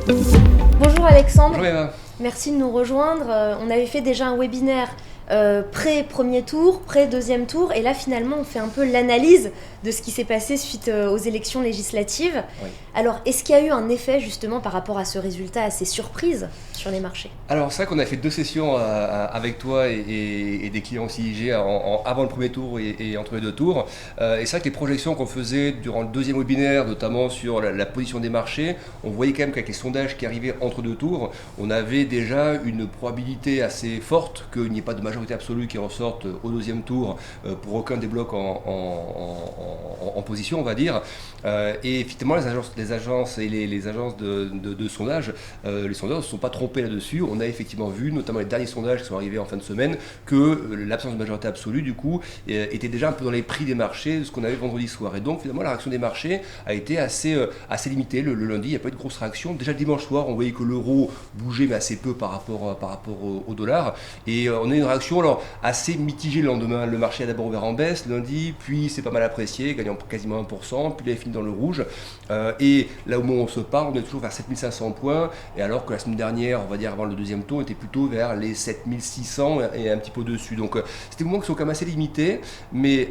Bonjour Alexandre, Bonjour Eva. merci de nous rejoindre. On avait fait déjà un webinaire pré-premier tour, pré-deuxième tour, et là finalement on fait un peu l'analyse de ce qui s'est passé suite aux élections législatives. Oui. Alors est-ce qu'il y a eu un effet justement par rapport à ce résultat, à ces surprises sur les marchés? Alors c'est vrai qu'on a fait 2 sessions avec toi et des clients aussi IG avant le premier tour et entre les 2 tours. Et c'est vrai que les projections qu'on faisait durant le deuxième webinaire, notamment sur la position des marchés, on voyait quand même qu'avec les sondages qui arrivaient entre 2 tours, on avait déjà une probabilité assez forte qu'il n'y ait pas de majorité absolue qui ressorte au deuxième tour pour aucun des blocs en position, on va dire. Et effectivement, les agences et les agences de sondage, les sondeurs ne se sont pas trompés là-dessus. On a effectivement vu, notamment les derniers sondages qui sont arrivés en fin de semaine, que l'absence de majorité absolue, du coup, était déjà un peu dans les prix des marchés de ce qu'on avait vendredi soir. Et donc, finalement, la réaction des marchés a été assez limitée. Le lundi, il n'y a pas eu de grosse réaction. Déjà le dimanche soir, on voyait que l'euro bougeait, mais assez peu par rapport au dollar. Et on a eu une réaction alors, assez mitigée le lendemain. Le marché a d'abord ouvert en baisse lundi, puis c'est pas mal apprécié, gagnant quasiment 1%, puis il a fini dans le rouge. Et là, au moment où on se parle, on est toujours vers 7500 points, et alors que la semaine dernière, on va dire avant le deuxième tour, on était plutôt vers les 7600 et un petit peu au-dessus. Donc c'était des moments qui sont quand même assez limités, mais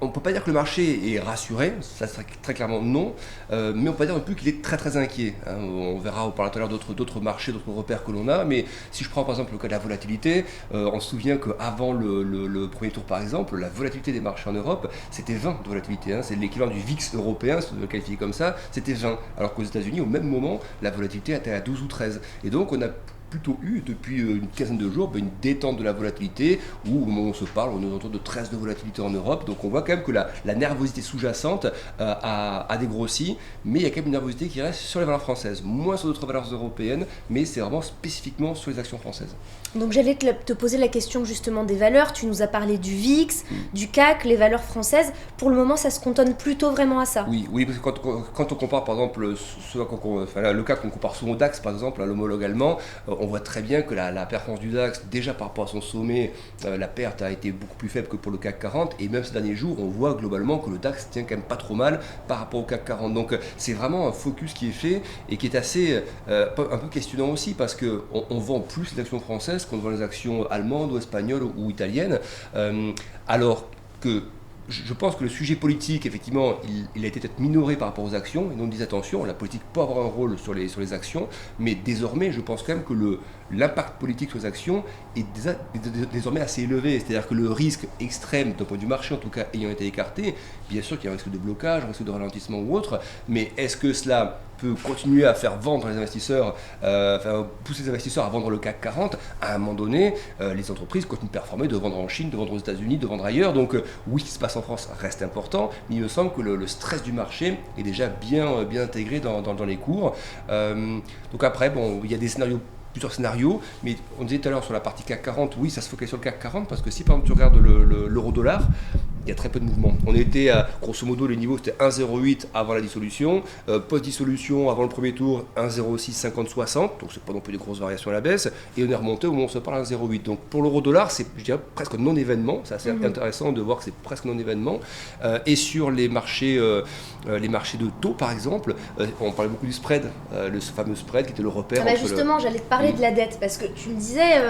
on ne peut pas dire que le marché est rassuré, ça serait très clairement non, mais on peut pas dire non plus qu'il est très très inquiet. Hein. On verra, on parlera tout à l'heure d'autres marchés, d'autres repères que l'on a, mais si je prends par exemple le cas de la volatilité, on se souvient qu'avant le premier tour par exemple, la volatilité des marchés en Europe, c'était 20 de volatilité, hein. C'est l'équivalent du VIX européen, si on veut le qualifier comme ça, c'était 20, alors qu'aux États-Unis, au même moment, la volatilité était à 12 ou 13. Et donc on a plutôt eu depuis une quinzaine de jours une détente de la volatilité où au moment où on se parle on est autour de 13 de volatilité en Europe, donc on voit quand même que la nervosité sous-jacente a dégrossi, mais il y a quand même une nervosité qui reste sur les valeurs françaises, moins sur d'autres valeurs européennes, mais c'est vraiment spécifiquement sur les actions françaises. Donc j'allais te poser la question justement des valeurs, tu nous as parlé du VIX, du CAC, les valeurs françaises, pour le moment ça se cantonne plutôt vraiment à ça? Oui, parce que quand on compare par exemple le CAC qu'on compare souvent au DAX par exemple, à l'homologue allemand, on voit très bien que la performance du DAX, déjà par rapport à son sommet, la perte a été beaucoup plus faible que pour le CAC 40, et même ces derniers jours, on voit globalement que le DAX tient quand même pas trop mal par rapport au CAC 40. Donc c'est vraiment un focus qui est fait et qui est assez un peu questionnant aussi, parce qu'on vend plus les actions françaises qu'on vend les actions allemandes ou espagnoles ou italiennes, alors que je pense que le sujet politique, effectivement, il a été peut-être minoré par rapport aux actions, et donc on dit attention, la politique peut avoir un rôle sur les actions, mais désormais, je pense quand même que l'impact politique sur les actions est désormais assez élevé, c'est-à-dire que le risque extrême, d'un point de vue marché en tout cas, ayant été écarté, bien sûr qu'il y a un risque de blocage, un risque de ralentissement ou autre, mais est-ce que cela peut continuer à faire vendre les investisseurs, pousser les investisseurs à vendre le CAC 40, à un moment donné, les entreprises continuent de performer, de vendre en Chine, de vendre aux États-Unis, de vendre ailleurs. Donc oui, ce qui se passe en France reste important, mais il me semble que le stress du marché est déjà bien intégré dans les cours. Donc après, bon, il y a plusieurs scénarios, mais on disait tout à l'heure sur la partie CAC 40, oui, ça se focalise sur le CAC 40, parce que si par exemple tu regardes l'euro-dollar, il y a très peu de mouvement. On était à, grosso modo, les niveaux c'était 1,08 avant la dissolution, post-dissolution, avant le premier tour, 1,06, 50, 60, donc c'est pas non plus des grosses variations à la baisse, et on est remonté au moment où on se parle à 1,08. Donc pour l'euro-dollar, c'est, je dirais, presque non-événement, c'est assez intéressant de voir que c'est presque non-événement. Et sur les marchés de taux, par exemple, on parlait beaucoup du spread, le fameux spread qui était le repère. Ah bah justement, j'allais te parler de la dette, parce que tu me disais,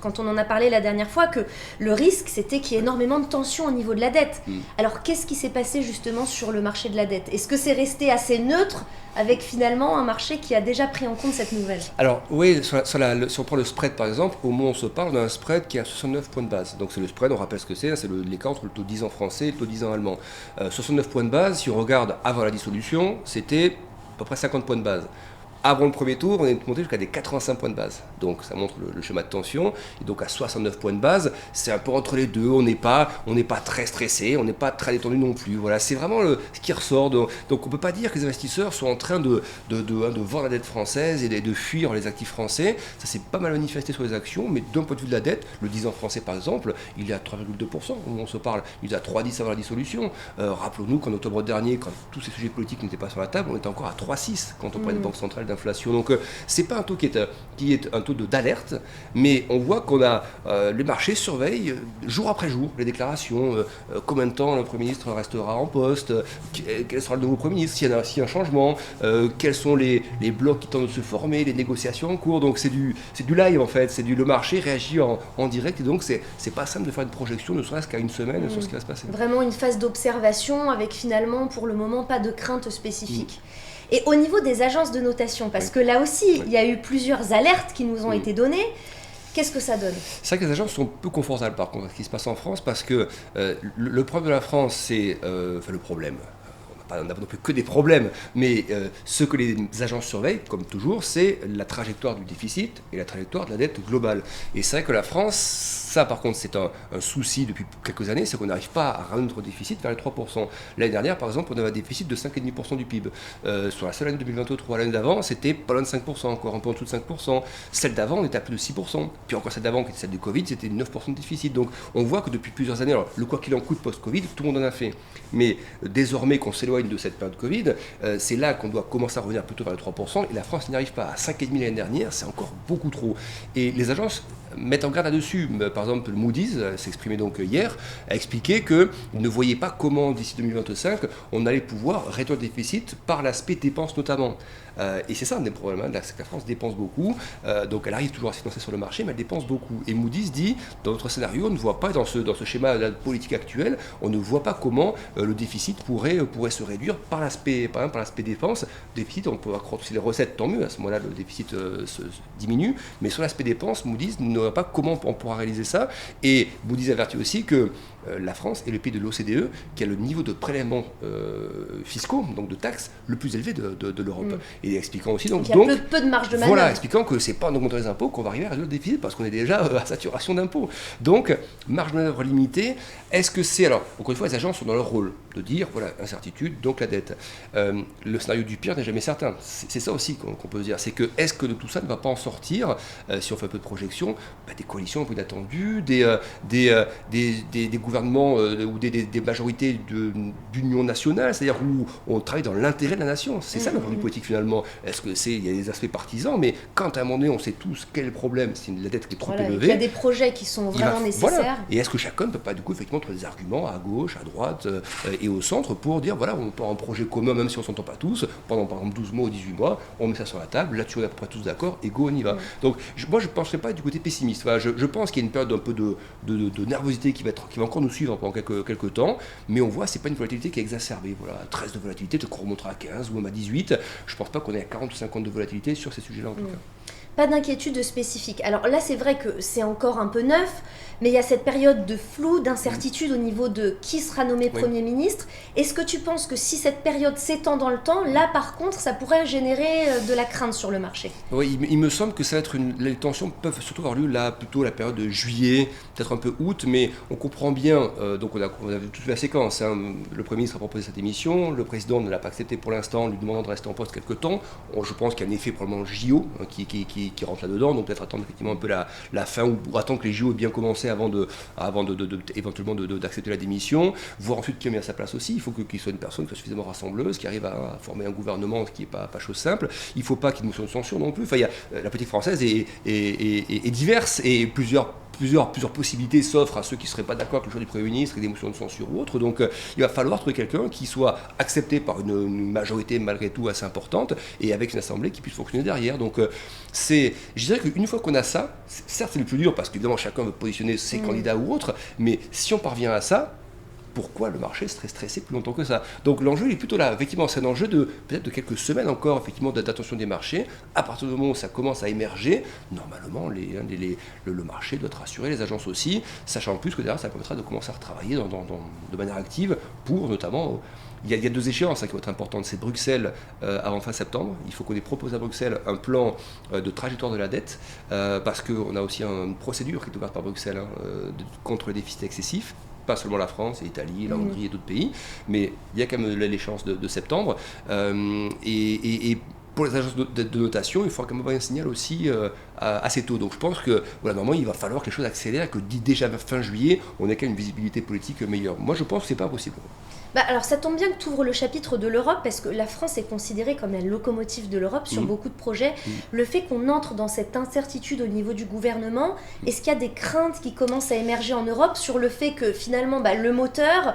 quand on en a parlé la dernière fois, que le risque, c'était qu'il y ait énormément de tension au niveau de la dette. Alors, qu'est-ce qui s'est passé justement sur le marché de la dette? Est-ce que c'est resté assez neutre, avec finalement un marché qui a déjà pris en compte cette nouvelle? Alors oui, si on prend le spread par exemple, au moment où on se parle, on a un spread qui est à 69 points de base. Donc c'est le spread, on rappelle ce que c'est l'écart entre le taux 10 ans français et le taux 10 ans allemand. 69 points de base, si on regarde avant la dissolution, c'était à peu près 50 points de base. Avant le premier tour, on est monté jusqu'à des 85 points de base. Donc ça montre le schéma de tension. Et donc à 69 points de base, c'est un peu entre les deux. On n'est pas très stressé, on n'est pas très détendu non plus. Voilà, c'est vraiment ce qui ressort. Donc on ne peut pas dire que les investisseurs sont en train de vendre la dette française et de fuir les actifs français. Ça s'est pas mal manifesté sur les actions, mais d'un point de vue de la dette, le 10 ans français par exemple, il est à 3,2% au moment où on se parle. Il est à 3,10 avant la dissolution. Rappelons-nous qu'en octobre dernier, quand tous ces sujets politiques n'étaient pas sur la table, on était encore à 3,6 quand on parlait de banque centrale d'inflation. Donc c'est pas un taux qui est un taux d'alerte, mais on voit qu'on a les marchés surveillent jour après jour les déclarations, combien de temps le Premier ministre restera en poste, quel sera le nouveau Premier ministre, s'il y a un changement, quels sont les blocs qui tentent de se former, les négociations en cours. Donc c'est du live en fait, le marché réagit en direct, et donc c'est pas simple de faire une projection, ne serait-ce qu'à une semaine sur ce qui va se passer. Vraiment une phase d'observation avec finalement pour le moment pas de crainte spécifique. Et au niveau des agences de notation, parce que là aussi il y a eu plusieurs alertes qui nous ont été données, qu'est-ce que ça donne? C'est vrai que les agences sont peu confortables par contre à ce qui se passe en France, parce que le problème de la France, c'est le problème. On n'a pas non plus que des problèmes, mais ce que les agences surveillent, comme toujours, c'est la trajectoire du déficit et la trajectoire de la dette globale. Et c'est vrai que la France, ça par contre, c'est un souci depuis quelques années, c'est qu'on n'arrive pas à ramener notre déficit vers les 3%. L'année dernière, par exemple, on avait un déficit de 5,5% du PIB. Sur la seule année 2023, l'année d'avant, c'était pas loin de 5%, encore un peu en dessous de 5%. Celle d'avant, on était à plus de 6%. Puis encore celle d'avant, qui était celle du Covid, c'était 9% de déficit. Donc on voit que depuis plusieurs années, alors, le quoi qu'il en coûte post-Covid, tout le monde en a fait. Mais désormais qu'on s'éloigne de cette période Covid, c'est là qu'on doit commencer à revenir plutôt vers les 3%, et la France n'y arrive pas. À 5,5% l'année dernière, c'est encore beaucoup trop. Et les agences mettent en garde là-dessus. Par exemple, Moody's s'exprimait donc hier, a expliqué qu'il ne voyait pas comment, d'ici 2025, on allait pouvoir réduire le déficit par l'aspect dépenses notamment. Et c'est ça un des problèmes, c'est que la France dépense beaucoup, donc elle arrive toujours à se financer sur le marché, mais elle dépense beaucoup. Et Moody's dit, dans notre scénario, on ne voit pas, dans ce schéma de la politique actuelle, on ne voit pas comment le déficit pourrait se réduire par l'aspect dépenses. Le déficit, on peut accroître aussi les recettes, tant mieux, à ce moment-là le déficit se diminue, mais sur l'aspect dépenses, Moody's ne voit pas comment on pourra réaliser ça. Et Moody's avertit aussi que la France est le pays de l'OCDE qui a le niveau de prélèvements fiscaux, donc de taxes, le plus élevé de l'Europe. Et expliquant aussi donc il y a peu de marge de manœuvre. Voilà, expliquant que c'est pas en augmentant les impôts qu'on va arriver à réduire le déficit, parce qu'on est déjà à saturation d'impôts. Donc, marge de manœuvre limitée. Est-ce que c'est... Alors, encore une fois, les agences sont dans leur rôle de dire, voilà, incertitude, donc la dette. Le scénario du pire n'est jamais certain. C'est ça aussi qu'on peut se dire. C'est que, est-ce que de tout ça ne va pas en sortir, si on fait un peu de projection, des coalitions un peu inattendues, des gouvernements ou des majorités d'union nationale, c'est-à-dire où on travaille dans l'intérêt de la nation. C'est ça notre politique finalement. Est-ce que il y a des aspects partisans, mais quand à un moment donné on sait tous quel est le problème, c'est la dette qui est trop élevée. Il y a des projets qui sont vraiment nécessaires. Voilà. Et est-ce que chacun ne peut pas du coup effectivement trouver des arguments à gauche, à droite et au centre pour dire voilà, on peut avoir un projet commun même si on ne s'entend pas tous, pendant par exemple 12 mois ou 18 mois, on met ça sur la table, là-dessus on est à peu près tous d'accord et go on y va. Donc moi je ne penserais pas du côté pessimiste. Voilà, je pense qu'il y a une période un peu de nervosité qui va encore nous suivre pendant quelques temps, mais on voit c'est pas une volatilité qui est exacerbée. Voilà, 13 de volatilité, peut-être qu'on remontera à 15 ou même à 18. Je pense pas qu'on est à 40 ou 50 de volatilité sur ces sujets-là en tout cas. Pas d'inquiétude spécifique. Alors là, c'est vrai que c'est encore un peu neuf, mais il y a cette période de flou, d'incertitude au niveau de qui sera nommé Premier ministre. Est-ce que tu penses que si cette période s'étend dans le temps, là par contre, ça pourrait générer de la crainte sur le marché? Oui, il me semble que ça va être les tensions peuvent surtout avoir lieu là, plutôt la période de juillet, peut-être un peu août, mais on comprend bien, donc on a toute la séquence. Le Premier ministre a proposé cette émission, le Président ne l'a pas accepté pour l'instant, lui demandant de rester en poste quelques temps. Je pense qu'il y a un effet probablement JO qui rentre là-dedans, donc peut-être attendre effectivement un peu la fin ou attendre que les JO aient bien commencé avant éventuellement d'accepter la démission, voir ensuite qui a mis à sa place aussi. Il faut qu'il soit une personne qui soit suffisamment rassembleuse, qui arrive à former un gouvernement, ce qui n'est pas chose simple. Il ne faut pas qu'il y ait une motion de censure non plus. Enfin, la politique française est diverse et plusieurs possibilités s'offrent à ceux qui ne seraient pas d'accord avec le choix du Premier ministre et des motions de censure ou autres. Donc il va falloir trouver quelqu'un qui soit accepté par une majorité malgré tout assez importante et avec une assemblée qui puisse fonctionner derrière. Donc je dirais qu'une fois qu'on a ça, certes c'est le plus dur parce qu'évidemment chacun veut positionner ses candidats ou autres, mais si on parvient à ça, pourquoi le marché serait stressé plus longtemps que ça? Donc l'enjeu il est plutôt là, effectivement c'est un enjeu peut-être de quelques semaines encore effectivement d'attention des marchés. À partir du moment où ça commence à émerger, normalement le marché doit être rassuré, les agences aussi, sachant en plus que derrière ça permettra de commencer à retravailler de manière active pour notamment... Il y a deux échéances qui vont être importantes, c'est Bruxelles avant fin septembre. Il faut qu'on ait proposé à Bruxelles un plan de trajectoire de la dette, parce qu'on a aussi une procédure qui est ouverte par Bruxelles contre le déficit excessif. Pas seulement la France, l'Italie, la Hongrie et d'autres pays, mais il y a quand même l'échéance de septembre. Et pour les agences de notation, il faudra quand même avoir un signal aussi assez tôt. Donc je pense que normalement, il va falloir que les choses accélèrent, que déjà fin juillet, on ait quand même une visibilité politique meilleure. Moi, je pense que c'est pas impossible. Alors ça tombe bien que tu ouvres le chapitre de l'Europe parce que la France est considérée comme la locomotive de l'Europe sur beaucoup de projets. Le fait qu'on entre dans cette incertitude au niveau du gouvernement, est-ce qu'il y a des craintes qui commencent à émerger en Europe sur le fait que finalement le moteur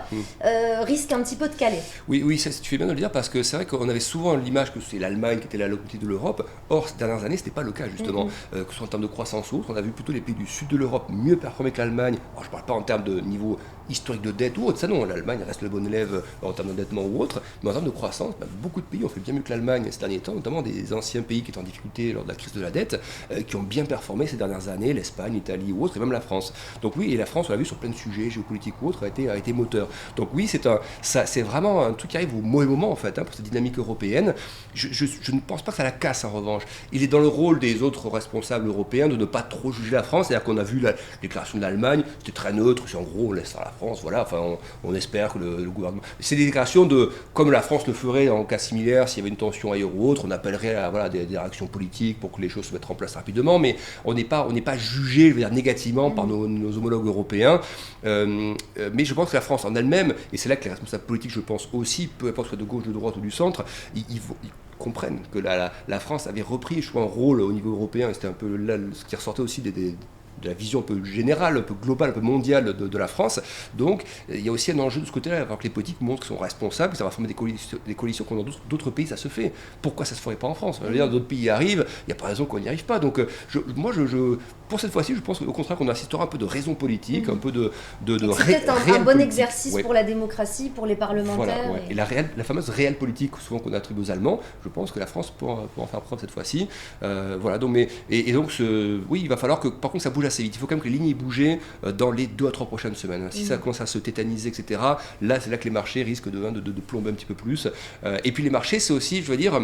risque un petit peu de caler? Oui, ça, tu fais bien de le dire parce que c'est vrai qu'on avait souvent l'image que c'est l'Allemagne qui était la locomotive de l'Europe. Or, ces dernières années, ce n'était pas le cas justement. Que ce soit en termes de croissance ou autre, on a vu plutôt les pays du sud de l'Europe mieux performer que l'Allemagne. Alors, je ne parle pas en termes de niveau historique de dette ou autre, ça non, l'Allemagne reste le bon élève en termes d'endettement ou autre, mais en termes de croissance, beaucoup de pays ont fait bien mieux que l'Allemagne ces derniers temps, notamment des anciens pays qui étaient en difficulté lors de la crise de la dette, qui ont bien performé ces dernières années, l'Espagne, l'Italie ou autre, et même la France. Donc oui, et la France, on l'a vu sur plein de sujets, géopolitiques ou autres, a été moteur. Donc oui, c'est vraiment un truc qui arrive au mauvais moment en fait, pour cette dynamique européenne. Je ne pense pas que ça la casse en revanche. Il est dans le rôle des autres responsables européens de ne pas trop juger la France, c'est-à-dire qu'on a vu la déclaration de l'Allemagne, c'était très neutre, c'est en gros on laisse faire la France, voilà, enfin on espère que le gouvernement... C'est des déclarations de, comme la France le ferait en cas similaire, s'il y avait une tension ailleurs ou autre, on appellerait à des réactions politiques pour que les choses se mettent en place rapidement, mais on n'est pas jugé, je veux dire, négativement par nos homologues européens, mais je pense que la France en elle-même, et c'est là que les responsables politiques, je pense aussi, peu importe soit de gauche, de droite ou du centre, ils comprennent que la France avait repris, je crois, un rôle au niveau européen, et c'était un peu là ce qui ressortait aussi de la vision un peu générale, un peu globale, un peu mondiale de la France. Donc il y a aussi un enjeu de ce côté-là, alors que les politiques montrent qu'ils sont responsables, que ça va former des coalitions comme dans d'autres pays, ça se fait. Pourquoi ça ne se ferait pas en France? Je veux dire, d'autres pays y arrivent, il n'y a pas raison qu'on n'y arrive pas. Donc pour cette fois-ci, je pense au contraire qu'on assistera un peu de raison politique, un peu de c'est peut-être un bon exercice pour la démocratie, pour les parlementaires. Voilà, et la fameuse réelle politique, souvent qu'on attribue aux Allemands, je pense que la France peut en faire preuve cette fois-ci. Voilà, donc, oui, il va falloir que, par contre, ça bouge assez vite. Il faut quand même que les lignes aient bougé dans les 2 à 3 prochaines semaines. Si ça commence à se tétaniser, etc., là, c'est là que les marchés risquent de plomber un petit peu plus. Et puis les marchés, c'est aussi, je veux dire...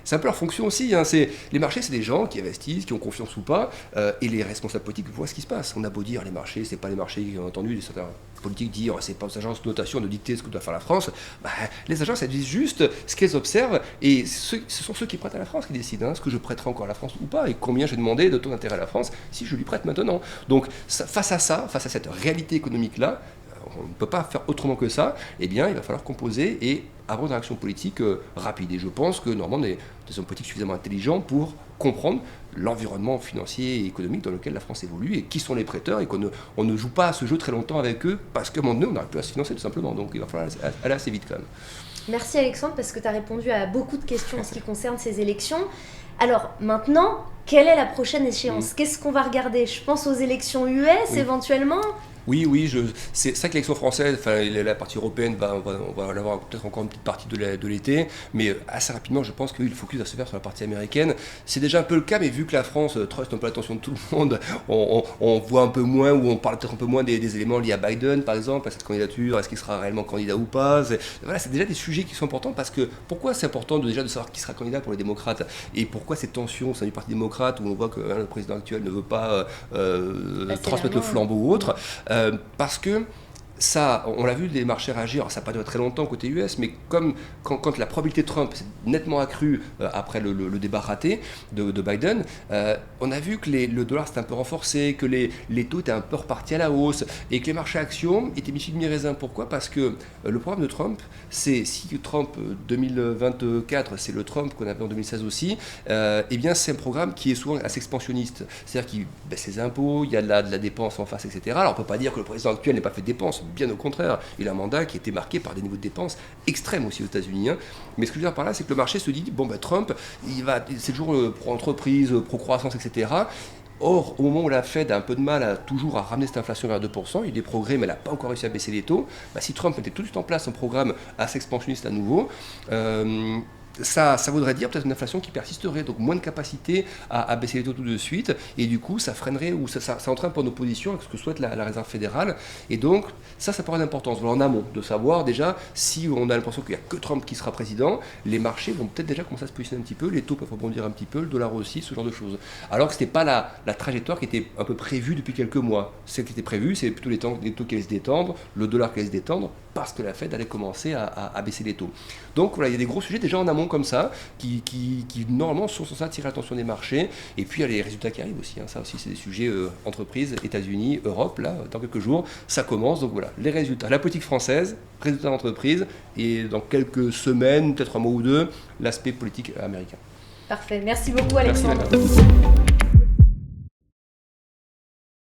C'est un peu leur fonction aussi. Les marchés, c'est des gens qui investissent, qui ont confiance ou pas, et les responsables politiques voient ce qui se passe. On a beau dire les marchés, c'est pas les marchés qui ont entendu certains politiques dire c'est pas aux agences de notation de dicter ce que doit faire la France. Les agences, elles disent juste ce qu'elles observent, et ce sont ceux qui prêtent à la France qui décident ce que je prêterai encore à la France ou pas, et combien j'ai demandé de taux d'intérêt à la France si je lui prête maintenant. Donc face à cette réalité économique-là, on ne peut pas faire autrement que ça, eh bien, il va falloir composer et avoir une réaction politique rapide. Et je pense que, normalement, des hommes politiques suffisamment intelligents pour comprendre l'environnement financier et économique dans lequel la France évolue et qui sont les prêteurs, et on ne joue pas à ce jeu très longtemps avec eux parce qu'à un moment donné, on n'arrive plus à se financer tout simplement. Donc, il va falloir aller assez vite quand même. Merci Alexandre, parce que tu as répondu à beaucoup de questions en ce qui concerne ces élections. Alors maintenant, quelle est la prochaine échéance? Qu'est-ce qu'on va regarder? Je pense aux élections US éventuellement. Oui, c'est ça que l'élection française, enfin la partie européenne, on va avoir peut-être encore une petite partie de l'été, mais assez rapidement, je pense que le focus va se faire sur la partie américaine. C'est déjà un peu le cas, mais vu que la France truste un peu l'attention de tout le monde, on voit un peu moins, ou on parle peut-être un peu moins des éléments liés à Biden, par exemple, à cette candidature, est-ce qu'il sera réellement candidat ou pas. C'est déjà des sujets qui sont importants, parce que pourquoi c'est important déjà de savoir qui sera candidat pour les démocrates, et pourquoi cette tension au sein du Parti démocrate, où on voit que le président actuel ne veut pas transmettre le flambeau ou autre. Parce que ça, on l'a vu, les marchés réagir, alors ça n'a pas duré très longtemps côté US, mais comme quand la probabilité de Trump s'est nettement accrue après le débat raté de Biden, on a vu que le dollar s'était un peu renforcé, que les taux étaient un peu repartis à la hausse, et que les marchés actions étaient mi-figue mi-raisin. Pourquoi? Parce que le programme de Trump, si Trump 2024, c'est le Trump qu'on avait en 2016 aussi, eh bien c'est un programme qui est souvent assez expansionniste, c'est-à-dire qu'il baisse les impôts, il y a de la dépense en face, etc. Alors on ne peut pas dire que le président actuel n'ait pas fait de dépenses, bien au contraire, il a un mandat qui a été marqué par des niveaux de dépenses extrêmes aussi aux États-Unis. Mais ce que je veux dire par là, c'est que le marché se dit, Trump, c'est toujours pro-entreprise, pro-croissance, etc. Or, au moment où la Fed a un peu de mal toujours à ramener cette inflation vers 2%, il y a des progrès, mais elle n'a pas encore réussi à baisser les taux, si Trump mettait tout de suite en place un programme assez expansionniste à nouveau, ça voudrait dire peut-être une inflation qui persisterait, donc moins de capacité à baisser les taux tout de suite, et du coup ça freinerait ou ça entraîne pour nos positions avec ce que souhaite la Réserve fédérale, et donc ça paraît d'importance. En amont, de savoir déjà si on a l'impression qu'il n'y a que Trump qui sera président, les marchés vont peut-être déjà commencer à se positionner un petit peu, les taux peuvent rebondir un petit peu, le dollar aussi, ce genre de choses. Alors que ce n'était pas la trajectoire qui était un peu prévue depuis quelques mois. Ce qui était prévu, c'est plutôt les taux qui allaient se détendre, le dollar qui allait se détendre, parce que la Fed allait commencer à baisser les taux. Donc voilà, il y a des gros sujets déjà en amont décisions comme ça qui normalement sont censées attirer l'attention des marchés. Et puis il y a les résultats qui arrivent aussi. Ça aussi, c'est des sujets entreprises, États-Unis, Europe. Là, dans quelques jours, ça commence. Donc voilà, les résultats, la politique française, résultats d'entreprise, et dans quelques semaines, peut-être un mois ou deux, l'aspect politique américain. Parfait. Merci beaucoup, Alexandre. Merci,